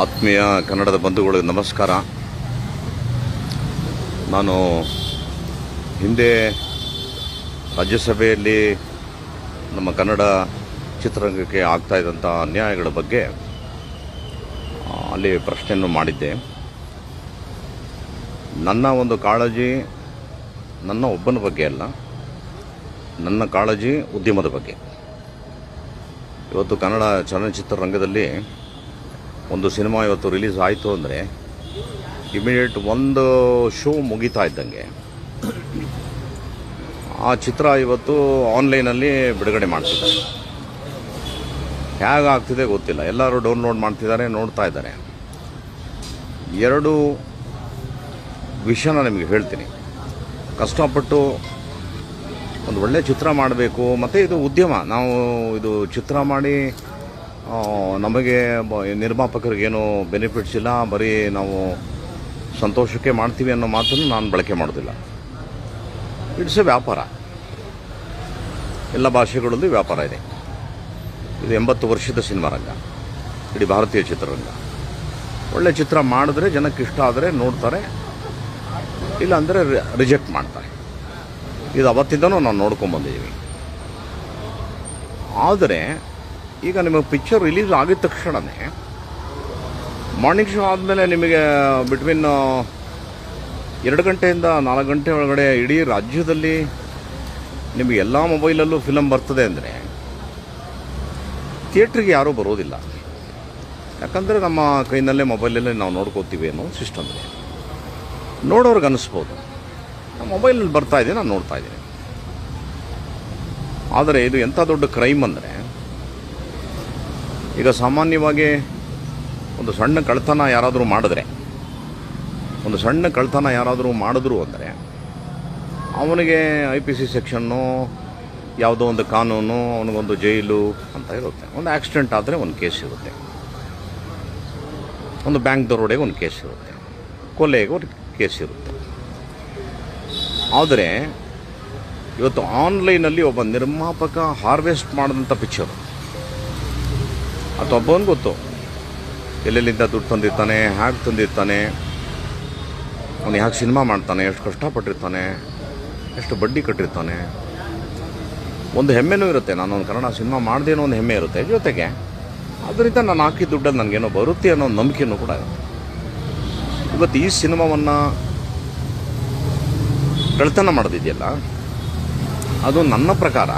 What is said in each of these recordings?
ಆತ್ಮೀಯ ಕನ್ನಡದ ಬಂಧುಗಳಿಗೆ ನಮಸ್ಕಾರ. ನಾನು ಹಿಂದೆ ರಾಜ್ಯಸಭೆಯಲ್ಲಿ ನಮ್ಮ ಕನ್ನಡ ಚಿತ್ರರಂಗಕ್ಕೆ ಆಗ್ತಾ ಇದ್ದಂಥ ಅನ್ಯಾಯಗಳ ಬಗ್ಗೆ ಅಲ್ಲಿ ಪ್ರಶ್ನೆಯನ್ನು ಮಾಡಿದ್ದೆ. ನನ್ನ ಒಂದು ಕಾಳಜಿ ನನ್ನ ಒಬ್ಬನ ಬಗ್ಗೆ ಅಲ್ಲ, ನನ್ನ ಕಾಳಜಿ ಉದ್ಯಮದ ಬಗ್ಗೆ. ಇವತ್ತು ಕನ್ನಡ ಚಲನಚಿತ್ರ ರಂಗದಲ್ಲಿ ಒಂದು ಸಿನಿಮಾ ಇವತ್ತು ರಿಲೀಸ್ ಆಯಿತು ಅಂದರೆ ಇಮಿಡಿಯೇಟ್ ಒಂದು ಶೋ ಮುಗಿತಾ ಇದ್ದಂಗೆ ಆ ಚಿತ್ರ ಇವತ್ತು ಆನ್ಲೈನಲ್ಲಿ ಬಿಡುಗಡೆ ಮಾಡ್ತಿದ್ದಾರೆ. ಹೇಗಾಗ್ತಿದೆ ಗೊತ್ತಿಲ್ಲ, ಎಲ್ಲರೂ ಡೌನ್ಲೋಡ್ ಮಾಡ್ತಿದ್ದಾರೆ, ನೋಡ್ತಾ ಇದ್ದಾರೆ. ಎರಡು ವಿಷಯನ ನಿಮಗೆ ಹೇಳ್ತೀನಿ. ಕಷ್ಟಪಟ್ಟು ಒಂದು ಒಳ್ಳೆಯ ಚಿತ್ರ ಮಾಡಬೇಕು, ಮತ್ತು ಇದು ಉದ್ಯಮ. ನಾವು ಇದು ಚಿತ್ರ ಮಾಡಿ ನಮಗೆ ನಿರ್ಮಾಪಕರಿಗೇನು ಬೆನಿಫಿಟ್ಸ್ ಇಲ್ಲ, ಬರೀ ನಾವು ಸಂತೋಷಕ್ಕೆ ಮಾಡ್ತೀವಿ ಅನ್ನೋ ಮಾತನ್ನು ನಾನು ಬಳಕೆ ಮಾಡೋದಿಲ್ಲ. ಇಟ್ಸ್ ಎ ವ್ಯಾಪಾರ. ಎಲ್ಲ ಭಾಷೆಗಳಲ್ಲೂ ವ್ಯಾಪಾರ ಇದೆ. ಇದು 80 ವರ್ಷದ ಸಿನಿಮಾ ರಂಗ, ಇಡೀ ಭಾರತೀಯ ಚಿತ್ರರಂಗ. ಒಳ್ಳೆ ಚಿತ್ರ ಮಾಡಿದ್ರೆ ಜನಕ್ಕೆ ಇಷ್ಟ ಆದರೆ ನೋಡ್ತಾರೆ, ಇಲ್ಲ ಅಂದರೆ ರಿಜೆಕ್ಟ್ ಮಾಡ್ತಾರೆ. ಇದು ಅವತ್ತಿಂದನೂ ನಾವು ನೋಡ್ಕೊಂಬಂದಿದ್ದೀವಿ. ಆದರೆ ಈಗ ನಿಮಗೆ ಪಿಕ್ಚರ್ ರಿಲೀಸ್ ಆಗಿದ ತಕ್ಷಣವೇ ಮಾರ್ನಿಂಗ್ ಶೋ ಆದಮೇಲೆ ನಿಮಗೆ ಬಿಟ್ವೀನ್ 2 ಗಂಟೆಯಿಂದ 4 ಗಂಟೆ ಒಳಗಡೆ ಇಡೀ ರಾಜ್ಯದಲ್ಲಿ ನಿಮಗೆ ಎಲ್ಲ ಮೊಬೈಲಲ್ಲೂ ಫಿಲಮ್ ಬರ್ತದೆ ಅಂದರೆ ಥಿಯೇಟ್ರಿಗೆ ಯಾರೂ ಬರೋದಿಲ್ಲ. ಯಾಕಂದರೆ ನಮ್ಮ ಕೈನಲ್ಲೇ ಮೊಬೈಲಲ್ಲೇ ನಾವು ನೋಡ್ಕೋತೀವಿ ಅನ್ನೋ ಸಿಸ್ಟಮ್ ಇದೆ. ನೋಡೋರ್ಗೆ ಅನ್ನಿಸ್ಬೋದು ನಮ್ಮ ಮೊಬೈಲಲ್ಲಿ ಬರ್ತಾ ಇದೆ, ನಾನು ನೋಡ್ತಾ ಇದ್ದೀನಿ. ಆದರೆ ಇದು ಎಂಥ ದೊಡ್ಡ ಕ್ರೈಮ್ ಅಂದರೆ, ಈಗ ಸಾಮಾನ್ಯವಾಗಿ ಒಂದು ಸಣ್ಣ ಕಳ್ತನ ಯಾರಾದರೂ ಮಾಡಿದ್ರು ಅಂದರೆ ಅವನಿಗೆ IPC ಸೆಕ್ಷನ್ನು, ಯಾವುದೋ ಒಂದು ಕಾನೂನು, ಅವನಿಗೊಂದು ಜೈಲು ಅಂತ ಇರುತ್ತೆ. ಒಂದು ಆಕ್ಸಿಡೆಂಟ್ ಆದರೆ ಒಂದು ಕೇಸ್ ಇರುತ್ತೆ, ಒಂದು ಬ್ಯಾಂಕ್ ದರೋಡೆಗೆ ಒಂದು ಕೇಸ್ ಇರುತ್ತೆ, ಕೊಲೆಗೆ ಒಂದು ಕೇಸ್ ಇರುತ್ತೆ. ಆದರೆ ಇವತ್ತು ಆನ್ಲೈನಲ್ಲಿ ಒಬ್ಬ ನಿರ್ಮಾಪಕ ಹಾರ್ವೆಸ್ಟ್ ಮಾಡಿದಂಥ ಪಿಕ್ಚರು, ಅಥವಾ ಒಬ್ಬನಿಗೆ ಗೊತ್ತು ಎಲ್ಲೆಲ್ಲಿಂದ ದುಡ್ಡು ತಂದಿರ್ತಾನೆ, ಹ್ಯಾಗೆ ತಂದಿರ್ತಾನೆ, ಅವನು ಹ್ಯಾಗೆ ಸಿನಿಮಾ ಮಾಡ್ತಾನೆ, ಎಷ್ಟು ಕಷ್ಟಪಟ್ಟಿರ್ತಾನೆ, ಎಷ್ಟು ಬಡ್ಡಿ ಕಟ್ಟಿರ್ತಾನೆ. ಒಂದು ಹೆಮ್ಮೆನೂ ಇರುತ್ತೆ, ನಾನೊಂದು ಕನ್ನಡ ಸಿನಿಮಾ ಮಾಡಿದೆ ಅನ್ನೋ ಒಂದು ಹೆಮ್ಮೆ ಇರುತ್ತೆ. ಜೊತೆಗೆ ಅದರಿಂದ ನಾನು ಹಾಕಿದ ದುಡ್ಡಲ್ಲಿ ನನಗೇನೋ ಬರುತ್ತೆ ಅನ್ನೋ ಒಂದು ನಂಬಿಕೆಯೂ ಕೂಡ ಇರುತ್ತೆ. ಇವತ್ತು ಈ ಸಿನಿಮಾವನ್ನು ಕಳ್ತನ ಮಾಡೋದಿದೆಯಲ್ಲ, ಅದು ನನ್ನ ಪ್ರಕಾರ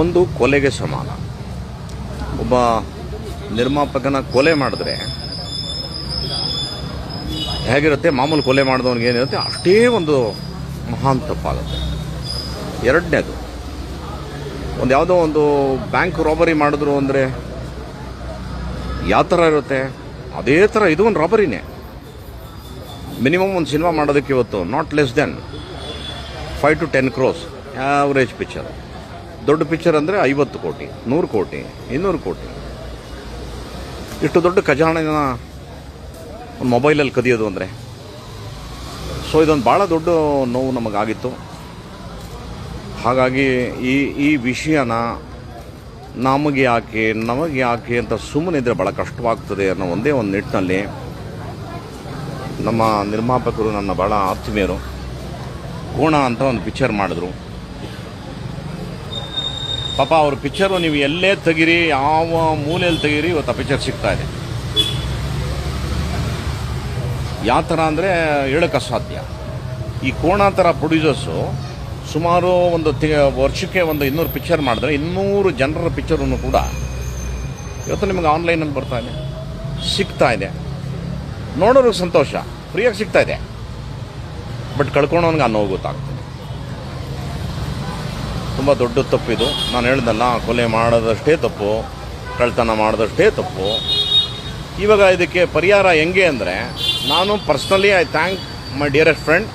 ಒಂದು ಕೊಲೆಗೆ ಸಮಾನ. ಒಬ್ಬ ನಿರ್ಮಾಪಕನ ಕೊಲೆ ಮಾಡಿದ್ರೆ ಹೇಗಿರುತ್ತೆ, ಮಾಮೂಲು ಕೊಲೆ ಮಾಡಿದವನಿಗೆ ಏನಿರುತ್ತೆ ಅಷ್ಟೇ ಒಂದು ಮಹಾನ್ ತಪ್ಪಾಗುತ್ತೆ. ಎರಡನೇದು, ಒಂದು ಯಾವುದೋ ಒಂದು ಬ್ಯಾಂಕ್ ರಾಬರಿ ಮಾಡಿದ್ರು ಅಂದರೆ ಯಾವ ಥರ ಇರುತ್ತೆ, ಅದೇ ಥರ ಇದು ಒಂದು ರಾಬರಿನೇ. ಮಿನಿಮಮ್ ಒಂದು ಸಿನಿಮಾ ಮಾಡೋದಕ್ಕೆ ಇವತ್ತು not less than 5 to 10 crores average picture. ದೊಡ್ಡ ಪಿಕ್ಚರ್ ಅಂದರೆ 50 ಕೋಟಿ, 100 ಕೋಟಿ, 200 ಕೋಟಿ. ಇಷ್ಟು ದೊಡ್ಡ ಖಜಾನೆನ ಒಂದು ಮೊಬೈಲಲ್ಲಿ ಕದಿಯೋದು ಅಂದರೆ, ಸೊ ಇದೊಂದು ಭಾಳ ದೊಡ್ಡ ನೋವು ನಮಗಾಗಿತ್ತು. ಹಾಗಾಗಿ ಈ ವಿಷಯನ ನಮಗೆ ಯಾಕೆ ಅಂತ ಸುಮ್ಮನಿದ್ರೆ ಭಾಳ ಕಷ್ಟವಾಗ್ತದೆ ಅನ್ನೋ ಒಂದೇ ಒಂದು ನಿಟ್ಟಿನಲ್ಲಿ ನಮ್ಮ ನಿರ್ಮಾಪಕರು ನನ್ನ ಭಾಳ ಆತ್ಮೀಯರು ಕೋಣ ಅಂತ ಒಂದು ಪಿಕ್ಚರ್ ಮಾಡಿದ್ರು. ಪಾಪ ಅವ್ರ ಪಿಕ್ಚರು ನೀವು ಎಲ್ಲೇ ತೆಗೀರಿ, ಯಾವ ಮೂಲೆಯಲ್ಲಿ ತೆಗೀರಿ, ಇವತ್ತು ಆ ಪಿಕ್ಚರ್ ಸಿಗ್ತಾ ಇದೆ. ಯಾವ ಥರ ಅಂದರೆ ಹೇಳೋಕ್ಕೆ ಅಸಾಧ್ಯ. ಈ ಕೋಣ ಥರ ಪ್ರೊಡ್ಯೂಸರ್ಸು ಸುಮಾರು ಒಂದು ವರ್ಷಕ್ಕೆ ಒಂದು 200 ಪಿಕ್ಚರ್ ಮಾಡಿದ್ರೆ 200 ಜನರ ಪಿಕ್ಚರನ್ನು ಕೂಡ ಇವತ್ತು ನಿಮಗೆ ಆನ್ಲೈನಲ್ಲಿ ಬರ್ತಾ ಇದೆ, ಸಿಗ್ತಾ ಇದೆ. ನೋಡೋರಿಗೆ ಸಂತೋಷ, ಫ್ರೀಯಾಗಿ ಸಿಗ್ತಾ ಇದೆ. ಬಟ್ ಕಳ್ಕೊಳೋನ್ಗೆ ಆ ನೋವು ಗೊತ್ತಾಗ್ತದೆ. ತುಂಬ ದೊಡ್ಡ ತಪ್ಪಿದು. ನಾನು ಹೇಳ್ದಲ್ಲ, ಕೊಲೆ ಮಾಡೋದಷ್ಟೇ ತಪ್ಪು, ಕಳ್ತನ ಮಾಡೋದಷ್ಟೇ ತಪ್ಪು. ಇವಾಗ ಇದಕ್ಕೆ ಪರಿಹಾರ ಹೆಂಗೆ ಅಂದರೆ, ನಾನು personally I thank my dearest friend.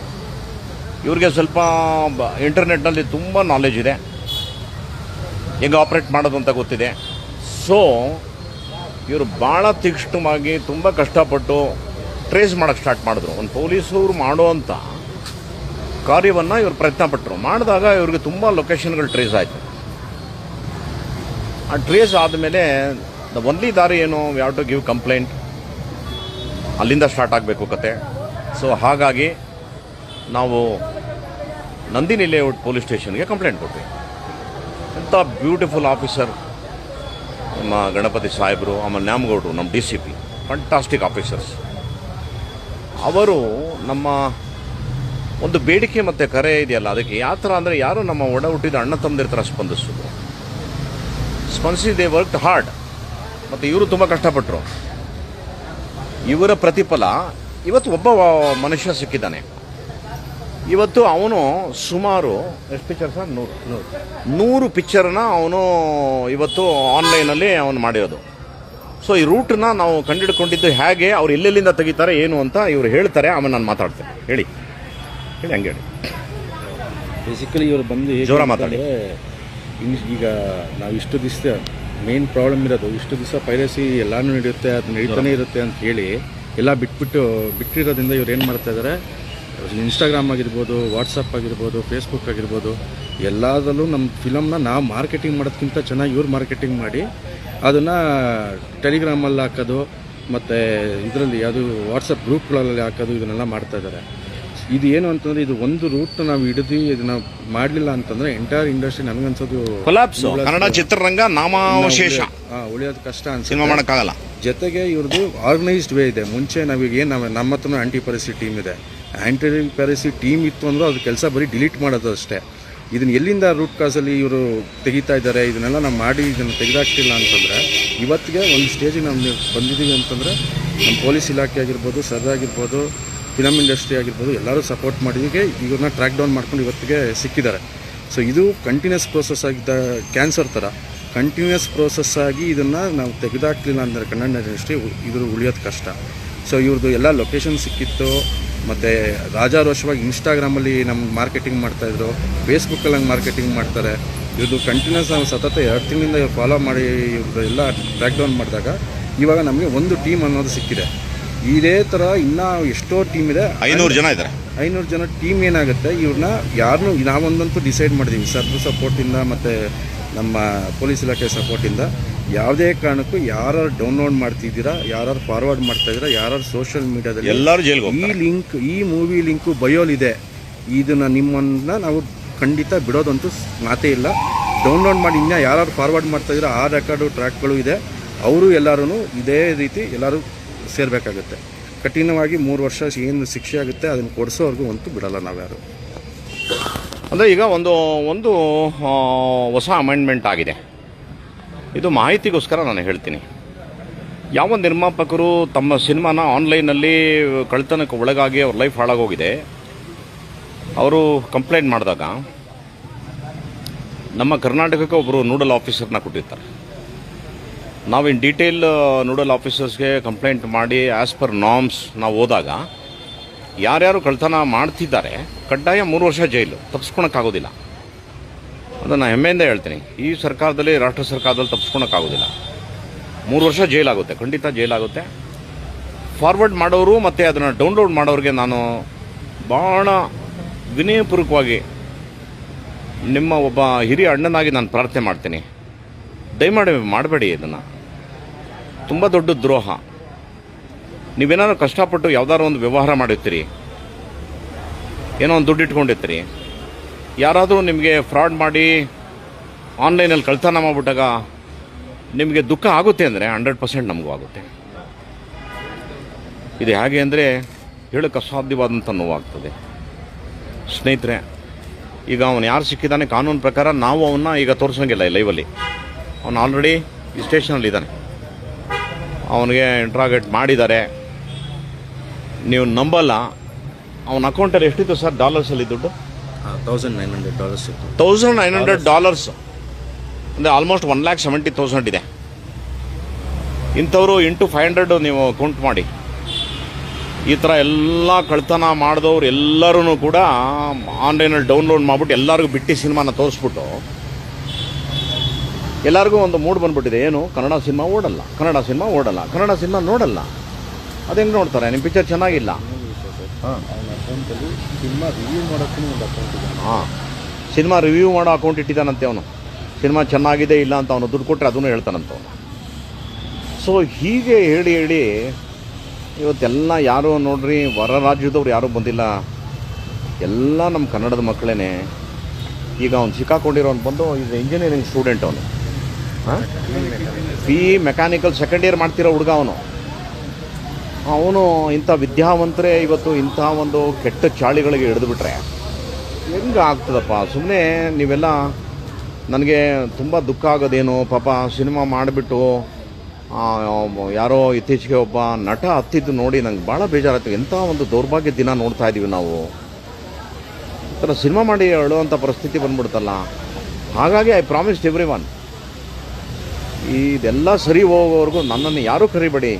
ಇವ್ರಿಗೆ ಸ್ವಲ್ಪ ಇಂಟರ್ನೆಟ್ನಲ್ಲಿ ತುಂಬ ನಾಲೆಜ್ ಇದೆ, ಹೆಂಗೆ ಆಪ್ರೇಟ್ ಮಾಡೋದು ಅಂತ ಗೊತ್ತಿದೆ. ಸೊ ಇವರು ಭಾಳ ತೀಕ್ಷ್ಣವಾಗಿ ತುಂಬ ಕಷ್ಟಪಟ್ಟು ಟ್ರೇಸ್ ಮಾಡೋಕ್ಕೆ ಸ್ಟಾರ್ಟ್ ಮಾಡಿದ್ರು. ಒಂದು ಪೊಲೀಸವರು ಮಾಡುವಂಥ ಕಾರ್ಯವನ್ನು ಇವರು ಪ್ರಯತ್ನಪಟ್ಟರು. ಮಾಡಿದಾಗ ಇವ್ರಿಗೆ ತುಂಬ ಲೊಕೇಶನ್ಗಳು ಟ್ರೇಸ್ ಆಯಿತು. ಆ ಟ್ರೇಸ್ ಆದಮೇಲೆ ದ ಒನ್ಲಿ ದಾರಿ ಏನು, we have to give complaint, ಅಲ್ಲಿಂದ ಸ್ಟಾರ್ಟ್ ಆಗಬೇಕು ಕತೆ. ಸೊ ಹಾಗಾಗಿ ನಾವು ನಂದಿನಿ ಲೇಔಟ್ ಪೊಲೀಸ್ ಸ್ಟೇಷನ್ಗೆ ಕಂಪ್ಲೇಂಟ್ ಕೊಟ್ವಿ. ಎಂಥ ಬ್ಯೂಟಿಫುಲ್ ಆಫೀಸರ್ ನಮ್ಮ ಗಣಪತಿ ಸಾಹೇಬರು, ಆಮೇಲೆ ನ್ಯಾಮಗೌಡರು, ನಮ್ಮ DCP, ಫ್ಯಾಂಟಾಸ್ಟಿಕ್ ಆಫೀಸರ್ಸ್. ಅವರು ನಮ್ಮ ಒಂದು ಬೇಡಿಕೆ ಮತ್ತು ಕರೆ ಇದೆಯಲ್ಲ, ಅದಕ್ಕೆ ಯಾವ ಥರ ಅಂದರೆ ಯಾರು ನಮ್ಮ ಒಡ ಹುಟ್ಟಿದ ಅಣ್ಣ ತಮ್ಮದಿರ ಥರ ಸ್ಪಂದಿಸಿ ದೇ ವರ್ಕ್ಡ್ ಹಾರ್ಡ್. ಮತ್ತು ಇವರು ತುಂಬ ಕಷ್ಟಪಟ್ಟರು. ಇವರ ಪ್ರತಿಫಲ ಇವತ್ತು ಒಬ್ಬ ಮನುಷ್ಯ ಸಿಕ್ಕಿದ್ದಾನೆ. ಇವತ್ತು ಅವನು ಸುಮಾರು ಎಷ್ಟು ಪಿಕ್ಚರ್ ಸರ್, 100 ಪಿಕ್ಚರ್ನ ಅವನು ಇವತ್ತು ಆನ್ಲೈನಲ್ಲಿ ಅವನು ಮಾಡಿರೋದು. ಸೊ ಈ ರೂಟನ್ನ ನಾವು ಕಂಡುಹಿಡ್ಕೊಂಡಿದ್ದು ಹೇಗೆ, ಅವ್ರು ಎಲ್ಲೆಲ್ಲಿಂದ ತೆಗಿತಾರೆ ಏನು ಅಂತ ಇವರು ಹೇಳ್ತಾರೆ. ಆಮೇಲೆ ನಾನು ಮಾತಾಡ್ತೇನೆ. ಹೇಳಿ ಹಂಗೆ ಹೇಳಿ. ಬೇಸಿಕಲಿ ಇವರು ಬಂದು ಜೋರ ಮಾತಾಡಿ. ಈಗ ನಾವು ಇಷ್ಟು ದಿವಸ ಮೇನ್ ಪ್ರಾಬ್ಲಮ್ ಇರೋದು, ಇಷ್ಟು ದಿವಸ ಪೈರಸಿ ಎಲ್ಲಾನು ನಡೆಯುತ್ತೆ, ಅದು ನಡೀತಾನೆ ಇರುತ್ತೆ ಅಂತ ಹೇಳಿ ಎಲ್ಲ ಬಿಟ್ಟಿರೋದ್ರಿಂದ ಇವ್ರು ಏನು ಮಾಡ್ತಾ ಇದ್ದಾರೆ, ಇನ್ಸ್ಟಾಗ್ರಾಮ್ ಆಗಿರ್ಬೋದು, ವಾಟ್ಸಪ್ ಆಗಿರ್ಬೋದು, ಫೇಸ್ಬುಕ್ ಆಗಿರ್ಬೋದು, ಎಲ್ಲದರಲ್ಲೂ ನಮ್ಮ ಫಿಲಮ್ನ ನಾವು ಮಾರ್ಕೆಟಿಂಗ್ ಮಾಡೋದಕ್ಕಿಂತ ಚೆನ್ನಾಗಿ ಇವ್ರು ಮಾರ್ಕೆಟಿಂಗ್ ಮಾಡಿ ಅದನ್ನು ಟೆಲಿಗ್ರಾಮಲ್ಲಿ ಹಾಕೋದು ಮತ್ತು ಇದರಲ್ಲಿ ಯಾವುದು ವಾಟ್ಸಪ್ ಗ್ರೂಪ್ಗಳಲ್ಲಿ ಹಾಕೋದು, ಇದನ್ನೆಲ್ಲ ಮಾಡ್ತಾ ಇದ್ದಾರೆ. ಇದು ಏನು ಅಂತಂದರೆ, ಇದು ಒಂದು ರೂಟ್ ನಾವು ಹಿಡಿದು ಇದನ್ನು ಮಾಡಲಿಲ್ಲ ಅಂತಂದರೆ ಎಂಟೈರ್ ಇಂಡಸ್ಟ್ರಿ ನನಗನ್ಸೋದು ಕೊಲಾಪ್ಸು. ಕನ್ನಡ ಚಿತ್ರರಂಗ ನಾಮಾವಶೇಷ, ಉಳಿಯೋದು ಕಷ್ಟ ಅಂತ ಸಿನಿಮಾ ಮಾಡೋಕ್ಕಾಗಲ್ಲ. ಜೊತೆಗೆ ಇವ್ರದ್ದು ಆರ್ಗನೈಸ್ಡ್ ವೇ ಇದೆ. ಮುಂಚೆ ನಾವೀಗ ಏನು ನಮ್ಮ ಹತ್ರನೂ ಆ್ಯಂಟಿ ಪೈರಸಿ ಟೀಮ್ ಇದೆ. ಆ್ಯಂಟಿ ಪೈರಸಿ ಟೀಮ್ ಇತ್ತು ಅಂದರೂ ಅದು ಕೆಲಸ ಬರೀ ಡಿಲೀಟ್ ಮಾಡೋದು ಅಷ್ಟೇ. ಇದನ್ನು ಎಲ್ಲಿಂದ ರೂಟ್ ಕಾಸಲ್ಲಿ ಇವರು ತೆಗಿತಾ ಇದ್ದಾರೆ, ಇದನ್ನೆಲ್ಲ ನಾವು ಮಾಡಿ ಇದನ್ನು ತೆಗೆದಾಕ್ತಿಲ್ಲ ಅಂತಂದರೆ ಇವತ್ತಿಗೆ ಒಂದು ಸ್ಟೇಜಿಗೆ ನಾವು ಬಂದಿದ್ದೀವಿ ಅಂತಂದರೆ ನಮ್ಮ ಪೊಲೀಸ್ ಇಲಾಖೆ ಆಗಿರ್ಬೋದು, ಸರ್ ಆಗಿರ್ಬೋದು, ಫಿಲಮ್ ಇಂಡಸ್ಟ್ರಿ ಆಗಿರ್ಬೋದು, ಎಲ್ಲರೂ ಸಪೋರ್ಟ್ ಮಾಡಿದಿಗೆ ಇವ್ರನ್ನ ಟ್ರ್ಯಾಕ್ ಡೌನ್ ಮಾಡ್ಕೊಂಡು ಇವತ್ತಿಗೆ ಸಿಕ್ಕಿದ್ದಾರೆ. ಸೊ ಇದು ಕಂಟಿನ್ಯೂಸ್ ಪ್ರೋಸೆಸ್ ಆಗಿದ್ದ ಕ್ಯಾನ್ಸರ್ ಥರ ಕಂಟಿನ್ಯೂಸ್ ಪ್ರೋಸೆಸ್ ಆಗಿ ಇದನ್ನು ನಾವು ತೆಗೆದಾಕ್ಲಿಲ್ಲ ಅಂದರೆ ಕನ್ನಡ ಇಂಡಸ್ಟ್ರಿ ಇದ್ರ ಉಳಿಯೋದು ಕಷ್ಟ. ಸೊ ಇವ್ರದ್ದು ಎಲ್ಲ ಲೊಕೇಶನ್ ಸಿಕ್ಕಿತ್ತು. ಮತ್ತು ರಾಜಾರೋಷವಾಗಿ ಇನ್ಸ್ಟಾಗ್ರಾಮಲ್ಲಿ ನಮ್ಮ ಮಾರ್ಕೆಟಿಂಗ್ ಮಾಡ್ತಾಯಿದ್ರು, ಫೇಸ್ಬುಕ್ಕಲ್ಲಿ ಹಂಗೆ ಮಾರ್ಕೆಟಿಂಗ್ ಮಾಡ್ತಾರೆ. ಇವ್ರದ್ದು ಕಂಟಿನ್ಯೂಸ್ ನಾವು ಸತತ 2 ತಿಂಗಳಿಂದ ಇವ್ರು ಫಾಲೋ ಮಾಡಿ ಇವ್ರದ್ದು ಎಲ್ಲ ಟ್ರ್ಯಾಕ್ ಡೌನ್ ಮಾಡಿದಾಗ ಇವಾಗ ನಮಗೆ ಒಂದು ಟೀಮ್ ಅನ್ನೋದು ಸಿಕ್ಕಿದೆ. ಇದೇ ಥರ ಇನ್ನೂ ಎಷ್ಟೋ ಟೀಮ್ ಇದೆ, 500 ಜನ ಇದ್ದಾರೆ. 500 ಜನ ಟೀಮ್ ಏನಾಗುತ್ತೆ, ಇವ್ರನ್ನ ಯಾರನ್ನೂ ನಾವೊಂದಂತೂ ಡಿಸೈಡ್ ಮಾಡಿದ್ದೀವಿ ಸರ್ದು ಸಪೋರ್ಟಿಂದ ಮತ್ತು ನಮ್ಮ ಪೊಲೀಸ್ ಇಲಾಖೆ ಸಪೋರ್ಟಿಂದ. ಯಾವುದೇ ಕಾರಣಕ್ಕೂ ಯಾರು ಡೌನ್ಲೋಡ್ ಮಾಡ್ತಿದ್ದೀರಾ, ಯಾರು ಫಾರ್ವರ್ಡ್ ಮಾಡ್ತಾಯಿದ್ದೀರಾ, ಯಾರು ಸೋಷಿಯಲ್ ಮೀಡಿಯಾದಲ್ಲಿ ಎಲ್ಲರೂ ಜೈಲ್ಗೆ ಈ ಮೂವಿ ಲಿಂಕು ಬಯೋಲಿದೆ, ಇದನ್ನು ನಿಮ್ಮನ್ನು ನಾವು ಖಂಡಿತ ಬಿಡೋದಂತೂ ಮಾತೇ ಇಲ್ಲ. ಡೌನ್ಲೋಡ್ ಮಾಡಿ ಇನ್ನು ಯಾರು ಫಾರ್ವರ್ಡ್ ಮಾಡ್ತಾಯಿದ್ದೀರಾ ಆ ರೆಕಾರ್ಡು ಟ್ರ್ಯಾಕ್ಗಳು ಇದೆ, ಅವರು ಎಲ್ಲರೂ ಇದೇ ರೀತಿ ಎಲ್ಲರೂ ಸೇರಬೇಕಾಗುತ್ತೆ. ಕಠಿಣವಾಗಿ 3 ವರ್ಷ ಏನು ಶಿಕ್ಷೆ ಆಗುತ್ತೆ ಅದನ್ನು ಕೊಡಿಸೋವರೆಗೂ ಅಂತೂ ಬಿಡಲ್ಲ ನಾವ್ಯಾರು. ಅಂದರೆ ಈಗ ಒಂದು ಹೊಸ ಅಮೆಂಡ್ಮೆಂಟ್ ಆಗಿದೆ. ಇದು ಮಾಹಿತಿಗೋಸ್ಕರ ನಾನು ಹೇಳ್ತೀನಿ. ಯಾವ ನಿರ್ಮಾಪಕರು ತಮ್ಮ ಸಿನಿಮಾನ ಆನ್ಲೈನಲ್ಲಿ ಕಳ್ತನಕ್ಕೆ ಒಳಗಾಗಿ ಅವ್ರ ಲೈಫ್ ಹಾಳಾಗೋಗಿದೆ, ಅವರು ಕಂಪ್ಲೇಂಟ್ ಮಾಡಿದಾಗ ನಮ್ಮ ಕರ್ನಾಟಕಕ್ಕೆ ಒಬ್ಬರು ನೋಡಲ್ ಆಫೀಸರ್ನ ಕೊಟ್ಟಿರ್ತಾರೆ. ನಾವು ಇನ್ ಡೀಟೇಲ್ ನೋಡಲ್ ಆಫೀಸರ್ಸ್ಗೆ ಕಂಪ್ಲೇಂಟ್ ಮಾಡಿ ಆ್ಯಸ್ ಪರ್ ನಾರ್ಮ್ಸ್ ನಾವು ಹೋದಾಗ ಯಾರ್ಯಾರು ಕಳ್ತನ ಮಾಡ್ತಿದ್ದಾರೆ ಕಡ್ಡಾಯ 3 ವರ್ಷ ಜೈಲು, ತಪ್ಪಿಸ್ಕೊಳಕ್ಕಾಗೋದಿಲ್ಲ. ಅದನ್ನು ಹೆಮ್ಮೆಯಿಂದ ಹೇಳ್ತೀನಿ. ಈ ಸರ್ಕಾರದಲ್ಲಿ, ರಾಷ್ಟ್ರ ಸರ್ಕಾರದಲ್ಲಿ ತಪ್ಪಿಸ್ಕೊಳಕ್ಕಾಗೋದಿಲ್ಲ. 3 ವರ್ಷ ಜೈಲಾಗುತ್ತೆ, ಖಂಡಿತ ಜೈಲಾಗುತ್ತೆ. ಫಾರ್ವರ್ಡ್ ಮಾಡೋರು ಮತ್ತು ಅದನ್ನು ಡೌನ್ಲೋಡ್ ಮಾಡೋರಿಗೆ ನಾನು ಭಾಳ ವಿನಯಪೂರ್ವಕವಾಗಿ ನಿಮ್ಮ ಒಬ್ಬ ಹಿರಿಯ ಅಣ್ಣನಾಗಿ ನಾನು ಪ್ರಾರ್ಥನೆ ಮಾಡ್ತೀನಿ, ದಯಮಾಡಿ ಮಾಡಬೇಡಿ. ಇದನ್ನು ತುಂಬ ದೊಡ್ಡ ದ್ರೋಹ. ನೀವೇನಾದ್ರು ಕಷ್ಟಪಟ್ಟು ಯಾವುದಾದ್ರು ಒಂದು ವ್ಯವಹಾರ ಮಾಡಿರ್ತೀರಿ, ಏನೋ ಒಂದು ದುಡ್ಡು ಇಟ್ಕೊಂಡಿರ್ತೀರಿ, ಯಾರಾದರೂ ನಿಮಗೆ ಫ್ರಾಡ್ ಮಾಡಿ ಆನ್ಲೈನಲ್ಲಿ ಕಳ್ತನ ಮಾಡಿಬಿಟ್ಟಾಗ ನಿಮಗೆ ದುಃಖ ಆಗುತ್ತೆ ಅಂದರೆ 100% ನಮಗೂ ಆಗುತ್ತೆ. ಇದು ಹೇಗೆ ಅಂದರೆ ಹೇಳೋಕ್ಕೆ ಅಸಾಧ್ಯವಾದಂಥ ನೋವಾಗ್ತದೆ. ಸ್ನೇಹಿತರೆ, ಈಗ ಅವನು ಯಾರು ಸಿಕ್ಕಿದ್ದಾನೆ ಕಾನೂನು ಪ್ರಕಾರ ನಾವು ಅವನ್ನ ಈಗ ತೋರಿಸೋಂಗಿಲ್ಲ ಲೈವಲ್ಲಿ. ಅವನು ಆಲ್ರೆಡಿ ಈ ಸ್ಟೇಷನಲ್ಲಿದ್ದಾನೆ, ಅವನಿಗೆ ಇಂಟ್ರಾಗೇಟ್ ಮಾಡಿದ್ದಾರೆ. ನೀವು ನಂಬಲ್ಲ, ಅವನ ಅಕೌಂಟಲ್ಲಿ ಎಷ್ಟಿತ್ತು ಸರ್ ಡಾಲರ್ಸಲ್ಲಿ ದುಡ್ಡು? $1,900 ಇತ್ತು. $1,900 ಅಂದರೆ ಆಲ್ಮೋಸ್ಟ್ 1,70,000 ಇದೆ. ಇಂಥವರು ಇಂಟು 500 ನೀವು ಕೌಂಟ್ ಮಾಡಿ. ಈ ಥರ ಎಲ್ಲ ಕಳ್ತನ ಮಾಡಿದವ್ರು ಎಲ್ಲರೂ ಕೂಡ ಆನ್ಲೈನಲ್ಲಿ ಡೌನ್ಲೋಡ್ ಮಾಡಿಬಿಟ್ಟು ಎಲ್ಲರಿಗೂ ಬಿಟ್ಟು ಸಿನಿಮಾನ ತೋರಿಸ್ಬಿಟ್ಟು ಎಲ್ಲರಿಗೂ ಒಂದು ಮೂಡ್ ಬಂದ್ಬಿಟ್ಟಿದೆ, ಏನು ಕನ್ನಡ ಸಿನಿಮಾ ಓಡಲ್ಲ, ಕನ್ನಡ ಸಿನಿಮಾ ಓಡಲ್ಲ, ಕನ್ನಡ ಸಿನಿಮಾ ನೋಡಲ್ಲ. ಅದು ಹೆಂಗೆ ನೋಡ್ತಾರೆ? ನಿಮ್ಮ ಪಿಕ್ಚರ್ ಚೆನ್ನಾಗಿಲ್ಲ. ಹಾಂ, ಅಕೌಂಟಲ್ಲಿ ಸಿನಿಮಾ ರಿವ್ಯೂ ಮಾಡೋಕ್ಕೂ ಒಂದು ಅಕೌಂಟ್ ಇದೆ. ಹಾಂ, ಸಿನಿಮಾ ರಿವ್ಯೂ ಮಾಡೋ ಅಕೌಂಟ್ ಇಟ್ಟಿದ್ದಾನಂತೆ ಅವನು. ಸಿನಿಮಾ ಚೆನ್ನಾಗಿದೆ ಇಲ್ಲ ಅಂತ ಅವನು ದುಡ್ಡು ಕೊಟ್ಟರೆ ಅದನ್ನು ಹೇಳ್ತಾನಂತ ಅವನು. ಸೊ ಹೀಗೆ ಹೇಳಿ ಹೇಳಿ ಇವತ್ತೆಲ್ಲ ಯಾರು ನೋಡ್ರಿ ಹೊರ ರಾಜ್ಯದವ್ರು ಯಾರೂ ಬಂದಿಲ್ಲ, ಎಲ್ಲ ನಮ್ಮ ಕನ್ನಡದ ಮಕ್ಕಳೇ. ಈಗ ಅವ್ನು ಸಿಕ್ಕಾಕೊಂಡಿರೋನು ಬಂದು ಈಗ ಇಂಜಿನಿಯರಿಂಗ್ ಸ್ಟೂಡೆಂಟ್ ಅವನು, ಬಿ ಮೆಕ್ಯಾನಿಕಲ್ ಸೆಕೆಂಡ್ ಇಯರ್ ಮಾಡ್ತಿರೋ ಹುಡುಗ ಅವನು ಇಂಥ ವಿದ್ಯಾವಂತರೇ ಇವತ್ತು ಇಂಥ ಒಂದು ಕೆಟ್ಟ ಚಾಳಿಗಳಿಗೆ ಹಿಡಿದುಬಿಟ್ರೆ ಹೆಂಗೆ ಆಗ್ತದಪ್ಪ? ಸುಮ್ಮನೆ ನೀವೆಲ್ಲ ನನಗೆ ತುಂಬ ದುಃಖ ಆಗೋದೇನು, ಪಾಪ ಸಿನಿಮಾ ಮಾಡಿಬಿಟ್ಟು ಯಾರೋ ಇತ್ತೀಚೆಗೆ ಒಬ್ಬ ನಟ ಹತ್ತಿದ್ದು ನೋಡಿ ನಂಗೆ ಭಾಳ ಬೇಜಾರಾಗ್ತದೆ. ಎಂಥ ಒಂದು ದೌರ್ಭಾಗ್ಯ ದಿನ ನೋಡ್ತಾ ಇದ್ದೀವಿ ನಾವು. ಈ ಥರ ಸಿನಿಮಾ ಮಾಡಿ ಹೇಳುವಂಥ ಪರಿಸ್ಥಿತಿ ಬಂದ್ಬಿಡ್ತಲ್ಲ. ಹಾಗಾಗಿ ಐ ಪ್ರಾಮಿಸ್ಡ್ ಎವ್ರಿ ಒನ್, ಇದೆಲ್ಲ ಸರಿ ಹೋಗೋವರೆಗೂ ನನ್ನನ್ನು ಯಾರೂ ಕರಿಬೇಡಿ,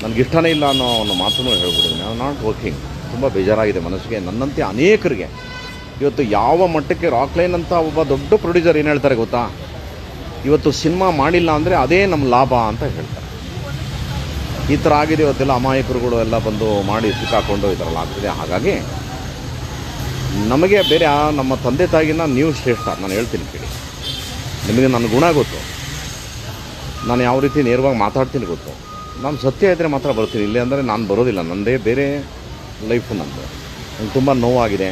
ನನಗಿಷ್ಟನೇ ಇಲ್ಲ ಅನ್ನೋ ಒಂದು ಮಾತನ್ನು ಹೇಳ್ಬಿಡಿದ್ದೀನಿ. I am not working. ತುಂಬ ಬೇಜಾರಾಗಿದೆ ಮನಸ್ಸಿಗೆ. ನನ್ನಂತೆ ಅನೇಕರಿಗೆ ಇವತ್ತು ಯಾವ ಮಟ್ಟಕ್ಕೆ ರಾಕ್ಲೈನ್ ಅಂತ ಒಬ್ಬ ದೊಡ್ಡ ಪ್ರೊಡ್ಯೂಸರ್ ಏನು ಹೇಳ್ತಾರೆ ಗೊತ್ತಾ? ಇವತ್ತು ಸಿನಿಮಾ ಮಾಡಿಲ್ಲ ಅಂದರೆ ಅದೇ ನಮ್ಮ ಲಾಭ ಅಂತ ಹೇಳ್ತಾರೆ. ಈ ಥರ ಆಗಿದೆ ಇವತ್ತೆಲ್ಲ. ಅಮಾಯಕರುಗಳು ಎಲ್ಲ ಬಂದು ಮಾಡಿ ಸಿಕ್ಕಾಕೊಂಡು ಈ ಥರ ಆಗ್ತಿದೆ. ಹಾಗಾಗಿ ನಮಗೆ ಬೇರೆ ನಮ್ಮ ತಂದೆ ತಾಯಿಗಿನ್ನ ನೀವು ಶ್ರೇಷ್ಠ. ನಾನು ಹೇಳ್ತೀನಿ ಕೇಳಿ, ನಿಮಗೆ ನನ್ನ ಗುಣ ಗೊತ್ತು, ನಾನು ಯಾವ ರೀತಿ ನೇರವಾಗಿ ಮಾತಾಡ್ತೀನಿ ಗೊತ್ತು. ನಾನು ಸತ್ಯ ಇದ್ದರೆ ಮಾತ್ರ ಬರ್ತೀನಿ, ಇಲ್ಲೇ ಅಂದರೆ ನಾನು ಬರೋದಿಲ್ಲ. ನನ್ನದೇ ಬೇರೆ ಲೈಫು ನಂದು. ನನಗೆ ತುಂಬ ನೋವಾಗಿದೆ.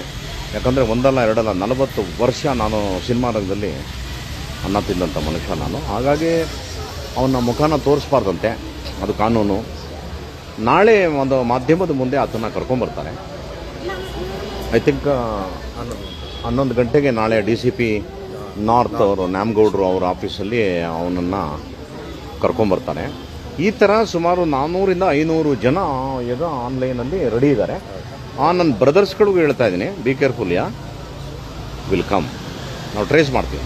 ಯಾಕಂದರೆ ಒಂದಲ್ಲ ಎರಡಲ್ಲ 40 ವರ್ಷ ನಾನು ಸಿನಿಮಾ ರಂಗದಲ್ಲಿ ಅನ್ನ ತಿಂದಂಥ ಮನುಷ್ಯ ನಾನು. ಹಾಗಾಗಿ ಅವನ ಮುಖನ ತೋರಿಸ್ಬಾರ್ದಂತೆ, ಅದು ಕಾನೂನು. ನಾಳೆ ಒಂದು ಮಾಧ್ಯಮದ ಮುಂದೆ ಆತನ ಕರ್ಕೊಂಬರ್ತಾರೆ. ಐ ಥಿಂಕ್ 11 ಗಂಟೆಗೆ ನಾಳೆ DCP ನಾರ್ತ್ ಅವರು ನ್ಯಾಮಗೌಡರು ಅವ್ರ ಆಫೀಸಲ್ಲಿ ಅವನನ್ನು ಕರ್ಕೊಂಬರ್ತಾರೆ. ಈ ಥರ ಸುಮಾರು 400ರಿಂದ 500 ಜನ ಈಗ ಆನ್ಲೈನಲ್ಲಿ ರೆಡಿ ಇದ್ದಾರೆ. ನನ್ನ ಬ್ರದರ್ಸ್ಗಳಿಗೂ ಹೇಳ್ತಾ ಇದ್ದೀನಿ, ಬಿ ಕೇರ್ಫುಲ್, ವಿಲ್ ಕಮ್. ನಾವು ಟ್ರೇಸ್ ಮಾಡ್ತೀವಿ.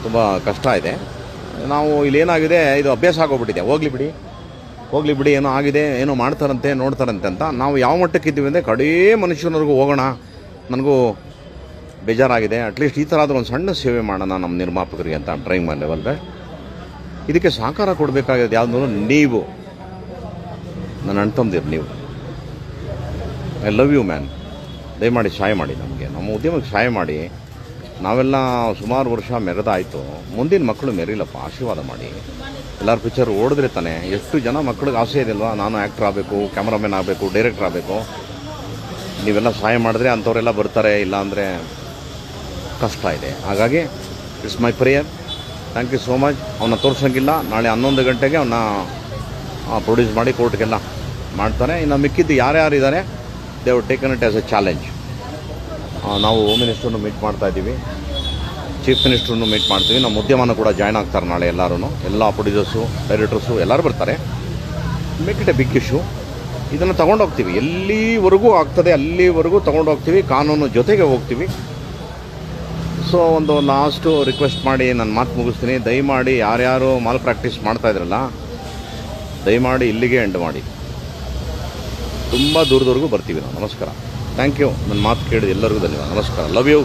ತುಂಬ ಕಷ್ಟ ಇದೆ. ನಾವು ಇಲ್ಲೇನಾಗಿದೆ, ಇದು ಅಭ್ಯಾಸ ಆಗೋಗ್ಬಿಟ್ಟಿದೆ. ಹೋಗಲಿ ಬಿಡಿ ಏನೋ ಆಗಿದೆ, ಏನೋ ಮಾಡ್ತಾರಂತೆ ನೋಡ್ತಾರಂತೆ ಅಂತ ನಾವು ಯಾವ ಮಟ್ಟಕ್ಕಿದ್ದೀವಿ ಅಂದರೆ ಕಡೇ ಮನುಷ್ಯನವ್ರಿಗೂ ಹೋಗೋಣ, ನನಗೂ ಬೇಜಾರಾಗಿದೆ, ಅಟ್ಲೀಸ್ಟ್ ಈ ಥರ ಆದರೂ ಒಂದು ಸಣ್ಣ ಸೇವೆ ಮಾಡೋಣ ನಮ್ಮ ನಿರ್ಮಾಪಕರಿಗೆ ಅಂತ ಟ್ರೈಂಗ್ ಮೈ ಲೆವೆಲ್ ಬೆಸ್ಟ್. ಇದಕ್ಕೆ ಸಹಕಾರ ಕೊಡಬೇಕಾಗಿದೆ ಯಾವುದೂ ನೀವು, ನನ್ನ ಅಣ್ಣ ತಮ್ಮದಿರು ನೀವು. I love you man. ದಯಮಾಡಿ ಸಹಾಯ ಮಾಡಿ ನಮಗೆ, ನಮ್ಮ ಉದ್ಯಮಕ್ಕೆ ಸಹಾಯ ಮಾಡಿ. ನಾವೆಲ್ಲ ಸುಮಾರು ವರ್ಷ ಮೆರೆದಾಯಿತು, ಮುಂದಿನ ಮಕ್ಕಳು ಮೆರಿಲಪ್ಪ, ಆಶೀರ್ವಾದ ಮಾಡಿ. ಎಲ್ಲರ ಪಿಕ್ಚರ್ ಓಡಿದ್ರೆ ತಾನೆ. ಎಷ್ಟು ಜನ ಮಕ್ಕಳಿಗೆ ಆಸೆ ಇದೆಯಲ್ವಾ, ನಾನು ಆ್ಯಕ್ಟ್ರ್ ಆಗಬೇಕು, ಕ್ಯಾಮ್ರಾಮನ್ ಆಗಬೇಕು, ಡೈರೆಕ್ಟ್ರ್ ಆಗಬೇಕು. ನೀವೆಲ್ಲ ಸಹಾಯ ಮಾಡಿದ್ರೆ ಅಂಥವರೆಲ್ಲ ಬರ್ತಾರೆ, ಇಲ್ಲಾಂದರೆ ಕಷ್ಟ ಇದೆ. ಹಾಗಾಗಿ it's my prayer. Thank you so much. ಅವನ್ನ ತೋರಿಸೋಂಗಿಲ್ಲ. ನಾಳೆ 11 ಗಂಟೆಗೆ ಅವನ್ನ ಪ್ರೊಡ್ಯೂಸ್ ಮಾಡಿ ಕೋರ್ಟ್ಗೆಲ್ಲ ಮಾಡ್ತಾರೆ. ಇನ್ನು ಮಿಕ್ಕಿದ್ದು ಯಾರ್ಯಾರು ಇದ್ದಾರೆ, they have taken it as A challenge. ನಾವು ಹೋಮ್ ಮಿನಿಸ್ಟ್ರನ್ನು ಮೀಟ್ ಮಾಡ್ತಾ ಇದ್ದೀವಿ, ಚೀಫ್ ಮಿನಿಸ್ಟ್ರನ್ನು ಮೀಟ್ ಮಾಡ್ತೀವಿ. ನಮ್ಮ ಉದ್ಯಮನ ಕೂಡ ಜಾಯ್ನ್ ಆಗ್ತಾರೆ ನಾಳೆ ಎಲ್ಲರೂ. ಎಲ್ಲ ಪ್ರೊಡ್ಯೂಸರ್ಸು, ಡೈರೆಕ್ಟರ್ಸು ಎಲ್ಲರೂ ಬರ್ತಾರೆ. Make it a big issue. ಇದನ್ನು ತೊಗೊಂಡೋಗ್ತೀವಿ, ಎಲ್ಲಿವರೆಗೂ ಆಗ್ತದೆ ಅಲ್ಲಿವರೆಗೂ ತೊಗೊಂಡೋಗ್ತೀವಿ. ಕಾನೂನು ಜೊತೆಗೆ ಹೋಗ್ತೀವಿ. ಸೊ ಒಂದು ಲಾಸ್ಟು ರಿಕ್ವೆಸ್ಟ್ ಮಾಡಿ ನನ್ನ ಮಾತು ಮುಗಿಸ್ತೀನಿ. ದಯಮಾಡಿ ಯಾರ್ಯಾರು ಮಾಲ್ ಪ್ರಾಕ್ಟೀಸ್ ಮಾಡ್ತಾಯಿದ್ರಲ್ಲ, ದಯಮಾಡಿ ಇಲ್ಲಿಗೆ ಎಂಡ್ ಮಾಡಿ. ತುಂಬ ದೂರದವರೆಗೂ ಬರ್ತೀವಿ ನಾವು. ನಮಸ್ಕಾರ. Thank you. ನನ್ನ ಮಾತು ಕೇಳಿದ ಎಲ್ಲರಿಗೂ ಧನ್ಯವಾದ. ನಮಸ್ಕಾರ. Love you.